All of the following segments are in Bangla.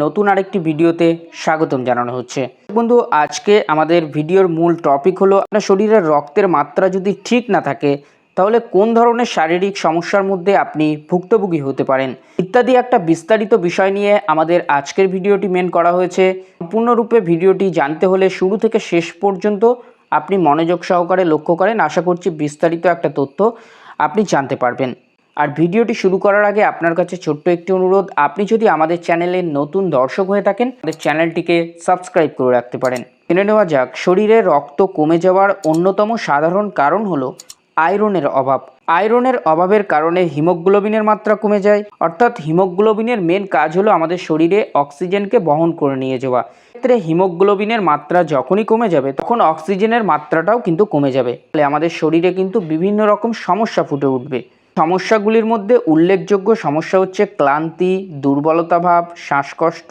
নতুন আরেকটি ভিডিওতে স্বাগতম জানানো হচ্ছে। বন্ধু, আজকে আমাদের ভিডিওর মূল টপিক হলো আপনার শরীরের রক্তের মাত্রা যদি ঠিক না থাকে তাহলে কোন ধরনের শারীরিক সমস্যার মধ্যে আপনি ভুক্তভোগী হতে পারেন ইত্যাদি একটা বিস্তারিত বিষয় নিয়ে আমাদের আজকের ভিডিওটি মেন করা হয়েছে। সম্পূর্ণরূপে ভিডিওটি জানতে হলে শুরু থেকে শেষ পর্যন্ত আপনি মনোযোগ সহকারে লক্ষ্য করেন। আশা করছি বিস্তারিত একটা তথ্য আপনি জানতে পারবেন। আর ভিডিওটি শুরু করার আগে আপনার কাছে ছোট্ট একটি অনুরোধ, আপনি যদি আমাদের চ্যানেলের নতুন দর্শক হয়ে থাকেন আমাদের চ্যানেলটিকে সাবস্ক্রাইব করে রাখতে পারেন। জেনে নেওয়া যাক, শরীরে রক্ত কমে যাওয়ার অন্যতম সাধারণ কারণ হলো আয়রনের অভাব। আয়রনের অভাবের কারণে হিমোগ্লোবিনের মাত্রা কমে যায়। অর্থাৎ হিমোগ্লোবিনের মেন কাজ হলো আমাদের শরীরে অক্সিজেনকে বহন করে নিয়ে যাওয়া। ক্ষেত্রে হিমোগ্লোবিনের মাত্রা যখনই কমে যাবে তখন অক্সিজেনের মাত্রাটাও কিন্তু কমে যাবে। ফলে আমাদের শরীরে কিন্তু বিভিন্ন রকম সমস্যা ফুটে উঠবে। সমস্যাগুলির মধ্যে উল্লেখযোগ্য সমস্যা হচ্ছে ক্লান্তি, দুর্বলতা ভাব, শ্বাসকষ্ট,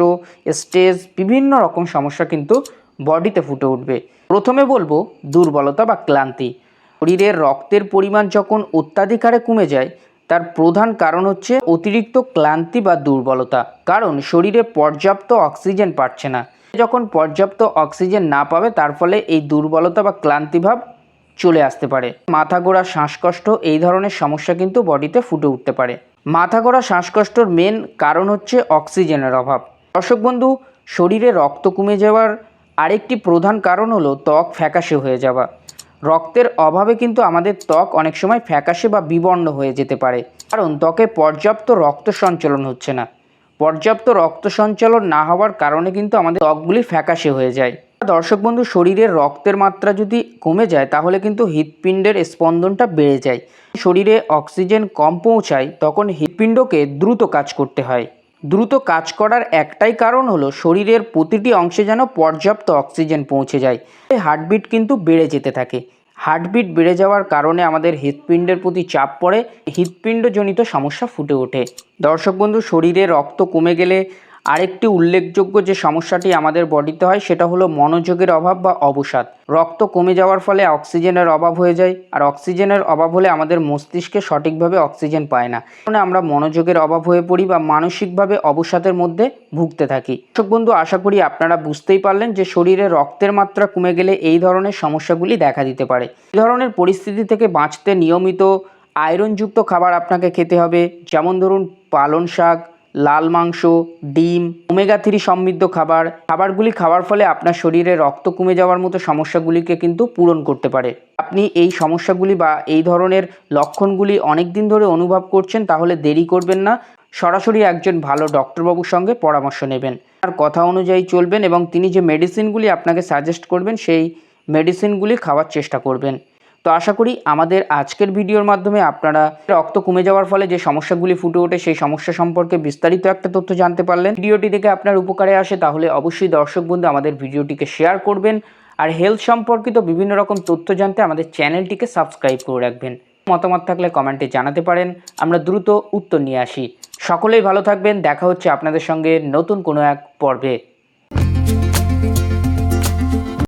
স্ট্রেস, বিভিন্ন রকম সমস্যা কিন্তু বডিতে ফুটে উঠবে। প্রথমে বলবো দুর্বলতা বা ক্লান্তি। শরীরের রক্তের পরিমাণ যখন অত্যাধিক হারে কমে যায় তার প্রধান কারণ হচ্ছে অতিরিক্ত ক্লান্তি বা দুর্বলতা। কারণ শরীরে পর্যাপ্ত অক্সিজেন পাচ্ছে না। যখন পর্যাপ্ত অক্সিজেন না পাবে তার ফলে এই দুর্বলতা বা ক্লান্তিভাব চলে আসতে পারে। মাথা ঘোরা, শ্বাসকষ্ট এই ধরনের সমস্যা কিন্তু বডিতে ফুটে উঠতে পারে। মাথা ঘোরা, শ্বাসকষ্টর মেন কারণ হচ্ছে অক্সিজেনের অভাব। দর্শক বন্ধু, শরীরে রক্ত কমে যাওয়ার আরেকটি প্রধান কারণ হলো ত্বক ফ্যাকাশে হয়ে যাওয়া। রক্তের অভাবে কিন্তু আমাদের ত্বক অনেক সময় ফ্যাকাশে বা বিবর্ণ হয়ে যেতে পারে, কারণ ত্বকে পর্যাপ্ত রক্ত সঞ্চালন হচ্ছে না। পর্যাপ্ত রক্ত সঞ্চালন না হওয়ার কারণে কিন্তু আমাদের ত্বকগুলি ফ্যাকাশে হয়ে যায়। দর্শক বন্ধু, শরীরের রক্তের মাত্রা যদি কমে যায় তাহলে কিন্তু হৃৎপিণ্ডের স্পন্দনটা বেড়ে যায়। শরীরে অক্সিজেন কম পৌঁছায় তখন হৃৎপিণ্ডকে দ্রুত কাজ করতে হয়। দ্রুত কাজ করার একটাই কারণ হলো শরীরের প্রতিটি অংশে যেন পর্যাপ্ত অক্সিজেন পৌঁছে যায়। হার্টবিট কিন্তু বেড়ে যেতে থাকে। হার্টবিট বেড়ে যাওয়ার কারণে আমাদের হৃৎপিণ্ডের প্রতি চাপ পড়ে, হৃৎপিণ্ডজনিত সমস্যা ফুটে ওঠে। দর্শক বন্ধু, শরীরে রক্ত কমে গেলে আরেকটি উল্লেখযোগ্য যে সমস্যাটি আমাদের বডিতে হয় সেটা হলো মনোযোগের অভাব বা অবসাদ। রক্ত কমে যাওয়ার ফলে অক্সিজেনের অভাব হয়ে যায়, আর অক্সিজেনের অভাব হলে আমাদের মস্তিষ্কে সঠিকভাবে অক্সিজেন পায় না। কারণে আমরা মনোযোগের অভাব হয়ে পড়ি বা মানসিকভাবে অবসাদের মধ্যে ভুগতে থাকি। দর্শক বন্ধু, আশা করি আপনারা বুঝতেই পারলেন যে শরীরে রক্তের মাত্রা কমে গেলে এই ধরনের সমস্যাগুলি দেখা দিতে পারে। এই ধরনের পরিস্থিতি থেকে বাঁচতে নিয়মিত আয়রনযুক্ত খাবার আপনাকে খেতে হবে। যেমন ধরুন পালং শাক, লাল মাংস, ডিম, ওমেগা 3 সমৃদ্ধ খাবারগুলি খাওয়ার ফলে আপনার শরীরে রক্ত কমে যাওয়ার মতো সমস্যাগুলিকে কিন্তু পূরণ করতে পারে। আপনি এই সমস্যাগুলি বা এই ধরনের লক্ষণগুলি অনেক দিন ধরে অনুভব করছেন তাহলে দেরি করবেন না, সরাসরি একজন ভালো ডক্টরবাবুর সঙ্গে পরামর্শ নেবেন। তার কথা অনুযায়ী চলবেন এবং তিনি যে মেডিসিনগুলি আপনাকে সাজেস্ট করবেন সেই মেডিসিনগুলি খাওয়ার চেষ্টা করবেন। তো আশা করি আমাদের আজকের ভিডিওর মাধ্যমে আপনারা রক্ত কমে যাওয়ার ফলে যে সমস্যাগুলি ফুটে ওঠে সেই সমস্যা সম্পর্কে বিস্তারিত একটা তথ্য জানতে পারলেন। ভিডিওটি দেখে আপনার উপকারে আসে তাহলে অবশ্যই দর্শক বন্ধু আমাদের ভিডিওটিকে শেয়ার করবেন, আর হেলথ সম্পর্কিত বিভিন্ন রকম তথ্য জানতে আমাদের চ্যানেলটিকে সাবস্ক্রাইব করে রাখবেন। মতামত থাকলে কমেন্টে জানাতে পারেন, আমরা দ্রুত উত্তর নিয়ে আসি। সকলেই ভালো থাকবেন, দেখা হচ্ছে আপনাদের সঙ্গে নতুন কোনো এক পর্বে।